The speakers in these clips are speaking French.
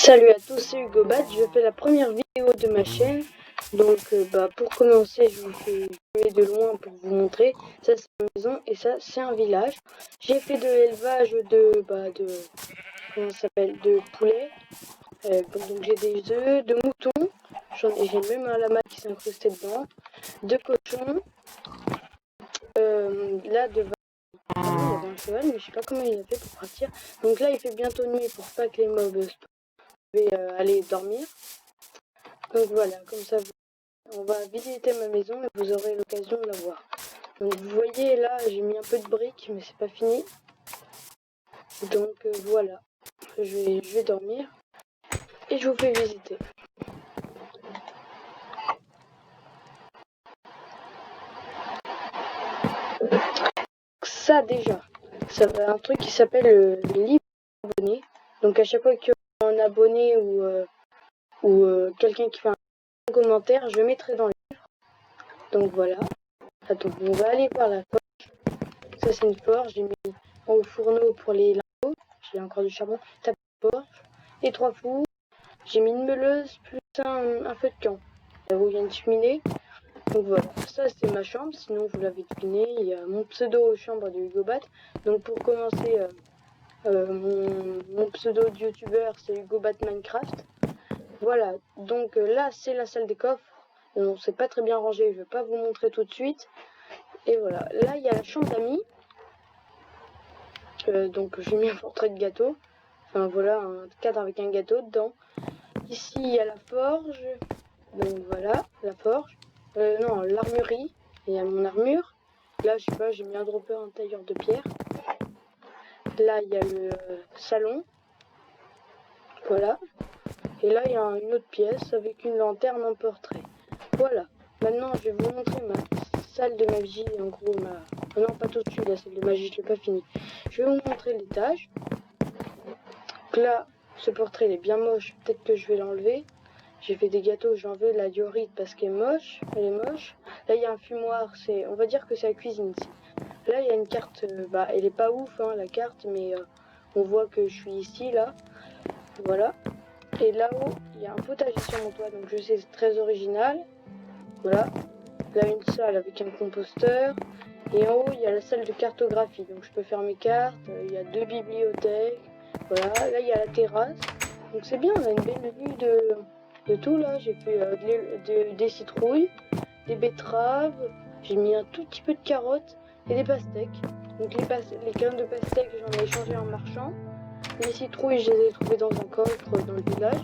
Salut à tous, c'est Hugobat, je fais la première vidéo de ma chaîne. Donc pour commencer, je vais de loin pour vous montrer. Ça c'est une maison et ça c'est un village. J'ai fait de l'élevage comment ça s'appelle, de poulets. Donc j'ai des œufs, de moutons. J'ai même un lama qui s'est incrusté dedans. De cochons. Là de il y avait un cheval mais je sais pas comment il a fait pour partir. Donc là il fait bientôt nuit pour pas que les mobs aller dormir. Donc voilà, comme ça on va visiter ma maison et vous aurez l'occasion de la voir. Donc vous voyez là, j'ai mis un peu de briques mais c'est pas fini. Donc voilà, je vais dormir et je vous fais visiter. Ça déjà, ça va un truc qui s'appelle le livre abonné. Donc à chaque fois qu'il y a un abonné ou quelqu'un qui fait un commentaire, je mettrai dans le livre. Donc voilà. Attends, on va aller par la forge. Ça c'est une forge, j'ai mis au fourneau pour les lingots. J'ai encore du charbon. Tape forge et 3 fours. J'ai mis une meuleuse plus un feu de camp. Où il y a une cheminée. Donc voilà, ça c'est ma chambre, sinon vous l'avez deviné, il y a mon pseudo chambre de Hugobat. Donc pour commencer, mon pseudo de youtubeur c'est Hugobat Minecraft. Voilà, donc là c'est la salle des coffres. On s'est pas très bien rangé, je vais pas vous montrer tout de suite. Et voilà, là il y a la chambre d'amis. Donc j'ai mis un portrait de gâteau. Enfin voilà, un cadre avec un gâteau dedans. Ici il y a la forge. Donc voilà, la forge. Non, l'armurerie. Il y a mon armure. Là, je sais pas, j'ai mis un dropper, un tailleur de pierre. Là, il y a le salon. Voilà. Et là, il y a une autre pièce avec une lanterne en portrait. Voilà. Maintenant, je vais vous montrer ma salle de magie. En gros, non, pas tout de suite, la salle de magie, je l'ai pas fini. Je vais vous montrer l'étage. Donc là, ce portrait, il est bien moche. Peut-être que je vais l'enlever. J'ai fait des gâteaux, j'ai enlevé la diorite parce qu'elle est moche. Elle est moche. Là, il y a un fumoir. On va dire que c'est la cuisine ici. Là, il y a une carte. Elle est pas ouf, hein, la carte, mais on voit que je suis ici, là. Voilà. Et là-haut, il y a un potager sur mon toit, donc je sais, c'est très original. Voilà. Là, une salle avec un composteur. Et en haut, il y a la salle de cartographie. Donc, je peux faire mes cartes. Il y a 2 bibliothèques. Voilà. Là, il y a la terrasse. Donc, c'est bien, on a une belle vue de tout, là. J'ai fait des citrouilles, des betteraves. J'ai mis un tout petit peu de carottes et des pastèques. Donc, les graines de pastèques, j'en ai échangé en marchand. Les citrouilles, je les ai trouvées dans un coffre dans le village.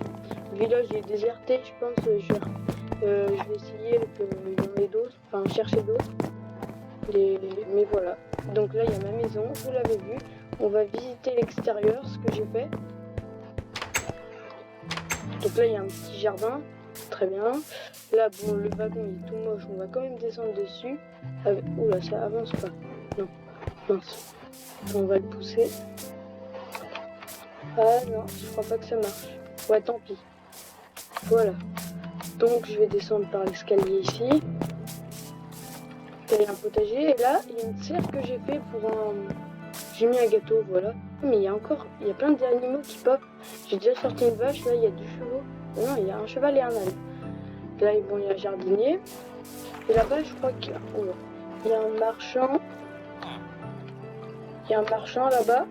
Le village est déserté, je pense. Je vais essayer qu'il y en ait d'autres, enfin chercher d'autres. Mais voilà. Donc là, il y a ma maison, vous l'avez vu. On va visiter l'extérieur, ce que j'ai fait. Donc là, il y a un petit jardin, très bien. Là, bon, le wagon il est tout moche, on va quand même descendre dessus. Oula, ça avance pas. Non, mince. On va le pousser. Ah non, je crois pas que ça marche. Ouais, tant pis. Voilà. Donc je vais descendre par l'escalier ici. Il y a un potager et là il y a une serre que j'ai fait pour un... J'ai mis un gâteau, voilà. Mais il y a plein d'animaux qui pop. J'ai déjà sorti une vache, là il y a 2 chevaux. Non, il y a un cheval et un âne. Là bon, il y a un jardinier. Et là-bas je crois qu'il y a... Oh, il y a un marchand. Il y a un marchand là-bas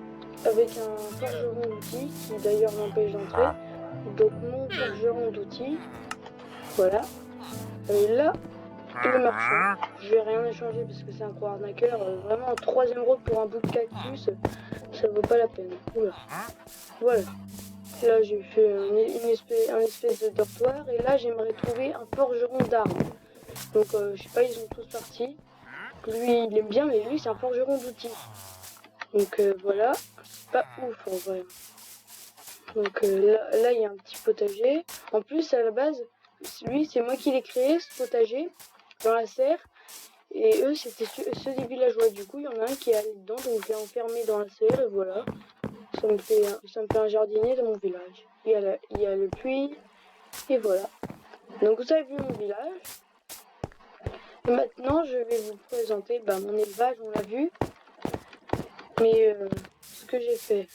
avec un forgeron d'outils qui d'ailleurs m'empêche d'entrer. Donc mon forgeron d'outils. Voilà. Et là, le marchand. Je vais rien échanger parce que c'est un gros arnaqueur. Vraiment, un 3e route pour un bout de cactus, ça vaut pas la peine. Oula. Voilà. Là, j'ai fait un espèce de dortoir. Et là, j'aimerais trouver un forgeron d'armes. Donc, je sais pas, ils sont tous partis. Lui, il aime bien, mais lui, c'est un forgeron d'outils. Donc, voilà. C'est pas ouf, en vrai. Donc, là, il y a un petit potager. En plus, à la base, lui, c'est moi qui l'ai créé, ce potager, dans la serre. Et eux, c'était ceux des villageois. Du coup, il y en a un qui est allé dedans, donc je l'ai enfermé dans la serre, et voilà. Ça me fait un jardinier dans mon village. Il y a le puits, et voilà. Donc vous avez vu mon village. Et maintenant, je vais vous présenter mon élevage, on l'a vu. Mais ce que j'ai fait,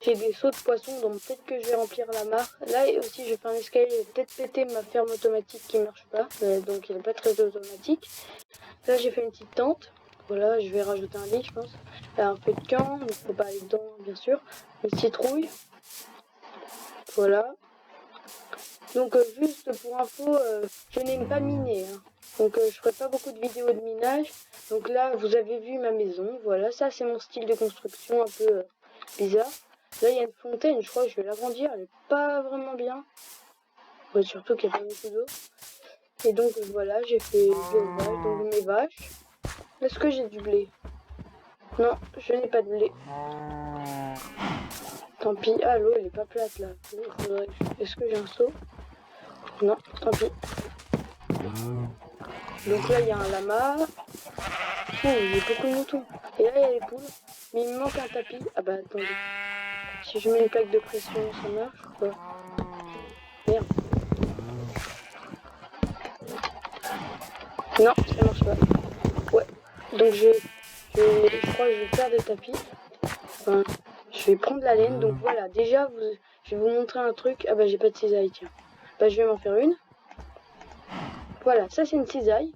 J'ai des sauts de poissons, donc peut-être que je vais remplir la mare. Là aussi, je fais un escalier, peut-être péter ma ferme automatique qui marche pas, donc il n'est pas très automatique. Là, j'ai fait une petite tente. Voilà, je vais rajouter un lit, je pense. Là, un peu de camp, il ne faut pas aller dedans, bien sûr. Une citrouille. Voilà. Donc, juste pour info, je n'aime pas miner. Hein. Donc, je ferai pas beaucoup de vidéos de minage. Donc là, vous avez vu ma maison. Voilà, ça, c'est mon style de construction un peu bizarre. Là, il y a une fontaine, je crois que je vais l'agrandir, elle est pas vraiment bien. Ouais, surtout qu'il n'y a pas beaucoup d'eau. Et donc voilà, j'ai fait l'élevage, donc mes vaches. Est-ce que j'ai du blé? Non, je n'ai pas de blé. Tant pis. Ah, l'eau, elle est pas plate là. Est-ce que j'ai un seau? Non, tant pis. Donc là, il y a un lama. Oh, il y a beaucoup de moutons. Et là, il y a les poules. Mais il me manque un tapis. Ah bah attendez. Si je mets une plaque de pression, ça marche ou pas? Merde. Non, ça marche pas. Ouais. Donc je crois que je vais faire des tapis. Enfin, je vais prendre la laine. Donc voilà, déjà, je vais vous montrer un truc. Ah bah j'ai pas de cisaille, tiens. Bah je vais m'en faire une. Voilà, ça c'est une cisaille.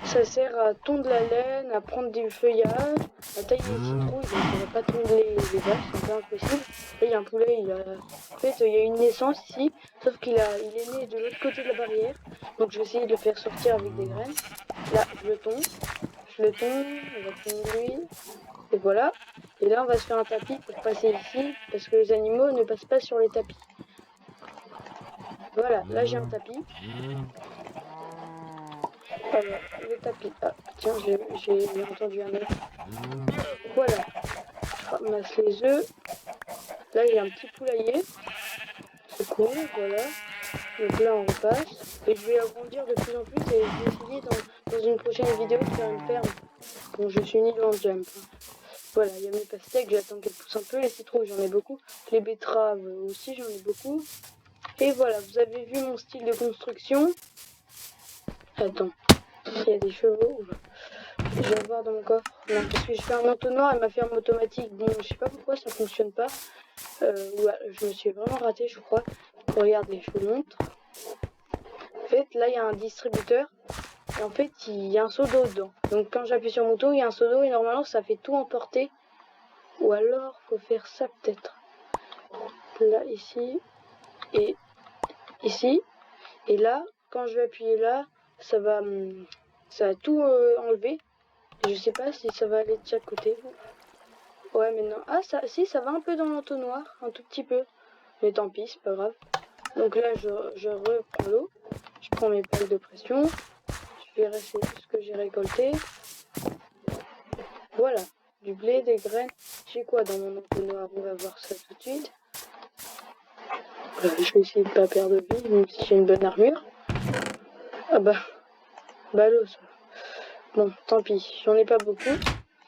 Ça sert à tondre la laine, à prendre du feuillage, à tailler les citrouilles. Donc on va pas tondre les vaches, c'est un peu impossible. Là il y a un poulet, en fait il y a une naissance ici, sauf il est né de l'autre côté de la barrière. Donc je vais essayer de le faire sortir avec des graines. Là je le tonds, on va tondre lui. Et voilà. Et là on va se faire un tapis pour passer ici, parce que les animaux ne passent pas sur les tapis. Voilà, là j'ai un tapis. Alors, le tapis. Ah, tiens, j'ai entendu un œuf. Voilà. Je ramasse les œufs. Là, il y a un petit poulailler. C'est cool, voilà. Donc là, on repasse. Et je vais agrandir de plus en plus et je vais essayer dans une prochaine vidéo de faire une ferme. Bon, je suis ni dans le jump. Voilà, il y a mes pastèques, j'attends qu'elles poussent un peu. Les citrouilles, j'en ai beaucoup. Les betteraves aussi, j'en ai beaucoup. Et voilà, vous avez vu mon style de construction. Attends, il y a des chevaux. Je vais voir dans mon coffre. Non, parce que je fais un entonnoir et ma ferme automatique. Bon, je sais pas pourquoi ça fonctionne pas. Ouais, je me suis vraiment raté, je crois. Regardez, je vous montre. En fait, là, il y a un distributeur. Et en fait, il y a un seau d'eau dedans. Donc, quand j'appuie sur mon moto, il y a un seau d'eau et normalement, ça fait tout emporter. Ou alors, faut faire ça peut-être. Là, ici. Et ici. Et là, quand je vais appuyer là, ça va tout enlever. Je sais pas si ça va aller de chaque côté. Ouais, mais non. Ah, ça, si, ça va un peu dans l'entonnoir, un tout petit peu. Mais tant pis, c'est pas grave. Donc là, je reprends l'eau. Je prends mes plaques de pression. Je verrai ce que j'ai récolté. Voilà, du blé, des graines. J'ai quoi dans mon entonnoir? On va voir ça tout de suite. Je vais essayer de pas perdre de vie, même si j'ai une bonne armure. Ah bah, ballot ça. Bon, tant pis, j'en ai pas beaucoup.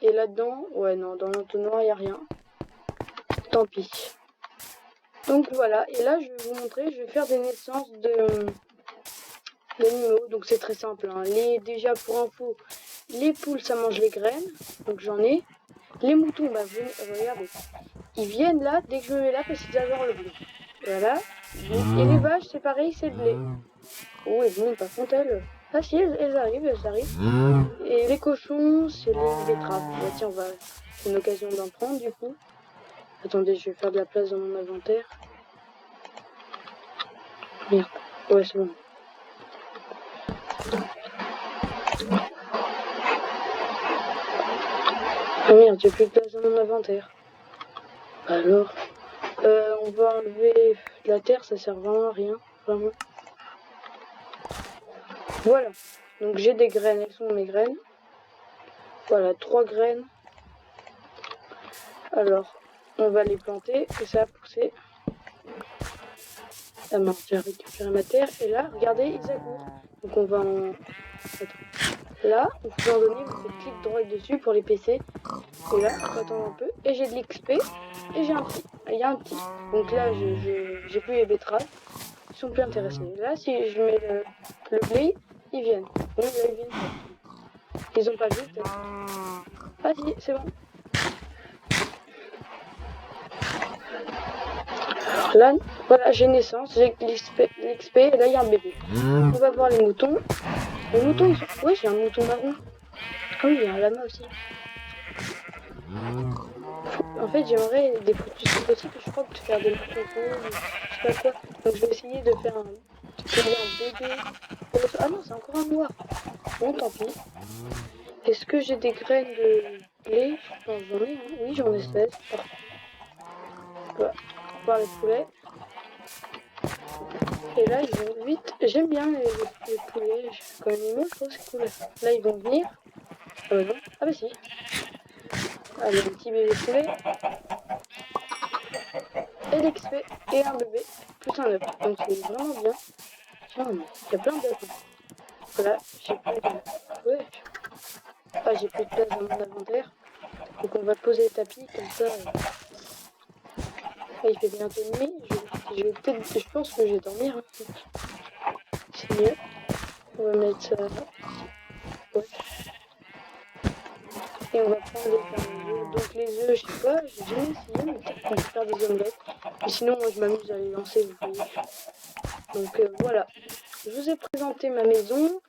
Et là-dedans, ouais, non, dans l'entonnoir, il n'y a rien. Tant pis. Donc voilà, et là, je vais vous montrer, je vais faire des naissances d'animaux. Donc c'est très simple. Hein. Déjà, pour info, les poules, ça mange les graines. Donc j'en ai. Les moutons, bah, regardez. Ils viennent là, dès que je me mets là, parce qu'ils adorent le blé. Voilà. Et les vaches, c'est pareil, c'est le blé. Oh, elles montent, par contre, elles... Ah si, elles arrivent. Et les cochons, c'est les betteraves. Bah, tiens, c'est une occasion d'en prendre, du coup. Attendez, je vais faire de la place dans mon inventaire. Merde. Ouais, c'est bon. Ah merde, j'ai plus de place dans mon inventaire. Alors, on va enlever la terre, ça sert vraiment à rien. Vraiment. Voilà. Donc j'ai des graines, elles sont mes graines. Voilà, 3 graines. Alors, on va les planter et ça a poussé. Ah mince, j'ai récupéré ma terre. Et là, regardez, ils accourent. Donc on va en... Attends. Là, vous pouvez en donner, vous faites clic droit dessus pour les PC. Et là, on va attendre un peu. Et j'ai de l'XP. Et j'ai un petit. Il y a un petit. Donc là, j'ai plus les betteraves. Ils sont plus intéressés. Là, si je mets le blé, ils viennent. Oui, là, ils viennent. Ils ont pas vu. Ah si, c'est bon. Là, voilà, j'ai naissance, j'ai l'XP, et là il y a un bébé. On va voir les moutons. Les moutons, ils sont... Ouais, j'ai un mouton marron. Ah oui, il y a un lama aussi. En fait, j'aimerais des photos si possible, je crois que de faire des moutons rouges, je sais pas quoi. Donc je vais essayer de faire un bébé. Ah non, c'est encore un noir. Bon, tant pis. Est-ce que j'ai des graines de blé? Je pense j'en ai, hein. Oui, j'en ai 16. Parfait. On va voir les poulets. Et là, ils vont vite. J'aime bien les poulets. Comme animaux, je trouve que c'est cool. Là, ils vont venir. Ah bah non. Ah bah si. Allez, un petit bébé poulet. Et l'XP. Et un bébé. Plus un œuf. Donc c'est vraiment bien. Tiens, il y a plein d'œufs. Voilà, j'ai plus de... Ouais. Ah, j'ai plus de place dans mon inventaire. Donc on va poser le tapis comme ça. Là, il fait bientôt nuit. Je vais peut-être... Je pense que je vais dormir. Hein. C'est mieux. On va mettre ça là. Ouais. Et on va prendre les œufs. Donc les œufs, je sais pas, j'ai jamais essayé, mais peut-être qu'on peut faire des omelettes. Mais sinon, moi je m'amuse à les lancer, vous voyez. Donc voilà. Je vous ai présenté ma maison.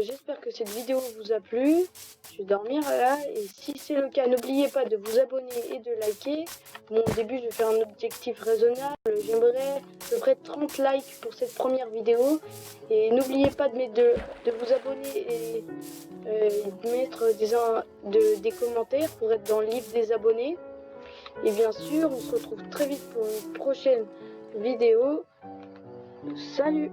J'espère que cette vidéo vous a plu. Je vais dormir là. Et si c'est le cas, n'oubliez pas de vous abonner et de liker. Bon, au début, je vais faire un objectif raisonnable. J'aimerais à peu près 30 likes pour cette première vidéo. Et n'oubliez pas de vous abonner et de mettre des commentaires pour être dans le livre des abonnés. Et bien sûr, on se retrouve très vite pour une prochaine vidéo. Salut!